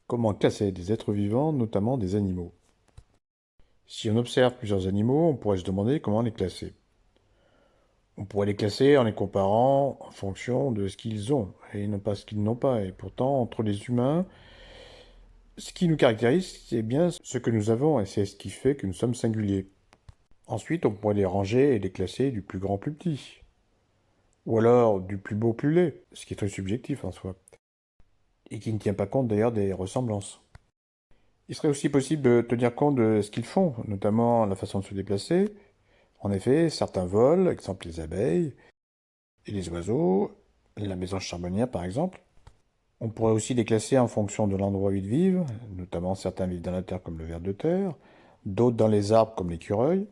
Comment classer des êtres vivants, notamment des animaux? Si on observe plusieurs animaux, on pourrait se demander comment les classer. On pourrait les classer en les comparant en fonction de ce qu'ils ont, et non pas ce qu'ils n'ont pas. Et pourtant, entre les humains, ce qui nous caractérise, c'est bien ce que nous avons, et c'est ce qui fait que nous sommes singuliers. Ensuite, on pourrait les ranger et les classer du plus grand au plus petit. Ou alors du plus beau au plus laid, ce qui est très subjectif en soi, et qui ne tient pas compte d'ailleurs des ressemblances. Il serait aussi possible de tenir compte de ce qu'ils font, notamment la façon de se déplacer. En effet, certains volent, exemple les abeilles et les oiseaux, la mésange charbonnière par exemple. On pourrait aussi les classer en fonction de l'endroit où ils vivent, notamment certains vivent dans la terre comme le ver de terre, d'autres dans les arbres comme l'écureuil.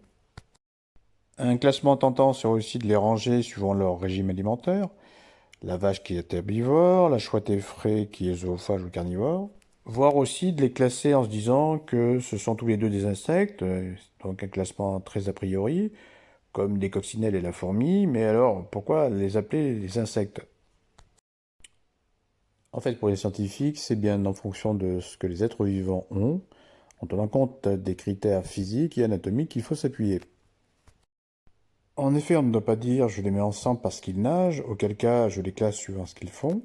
Un classement tentant serait aussi de les ranger suivant leur régime alimentaire. La vache qui est herbivore, la chouette effraie qui est zoophage ou carnivore. Voire aussi de les classer en se disant que ce sont tous les deux des insectes, donc un classement très a priori, comme les coccinelles et la fourmi, mais alors pourquoi les appeler les insectes? En fait, pour les scientifiques, c'est bien en fonction de ce que les êtres vivants ont, en tenant compte des critères physiques et anatomiques qu'il faut s'appuyer. En effet, on ne doit pas dire je les mets ensemble parce qu'ils nagent, auquel cas je les classe suivant ce qu'ils font,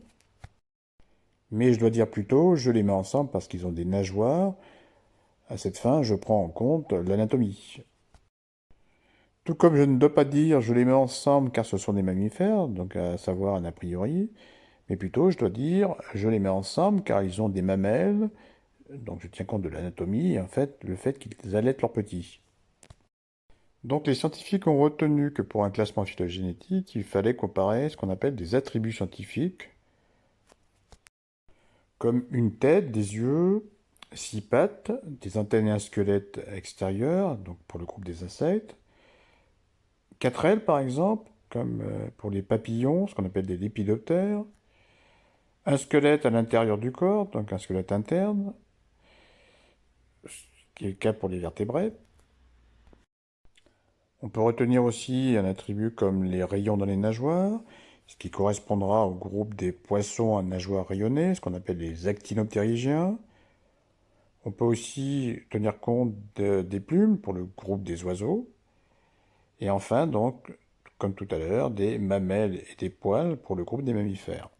mais je dois dire plutôt je les mets ensemble parce qu'ils ont des nageoires. À cette fin, je prends en compte l'anatomie. Tout comme je ne dois pas dire je les mets ensemble car ce sont des mammifères, donc à savoir un a priori, mais plutôt je dois dire je les mets ensemble car ils ont des mamelles, donc je tiens compte de l'anatomie et en fait le fait qu'ils allaitent leurs petits. Donc les scientifiques ont retenu que pour un classement phylogénétique, il fallait comparer ce qu'on appelle des attributs scientifiques, comme une tête, des yeux, six pattes, des antennes et un squelette extérieur, donc pour le groupe des insectes, quatre ailes par exemple, comme pour les papillons, ce qu'on appelle des lépidoptères, un squelette à l'intérieur du corps, donc un squelette interne, ce qui est le cas pour les vertébrés. On peut retenir aussi un attribut comme les rayons dans les nageoires, ce qui correspondra au groupe des poissons à nageoires rayonnées, ce qu'on appelle les actinoptérygiens. On peut aussi tenir compte des plumes pour le groupe des oiseaux. Et enfin, donc, comme tout à l'heure, des mamelles et des poils pour le groupe des mammifères.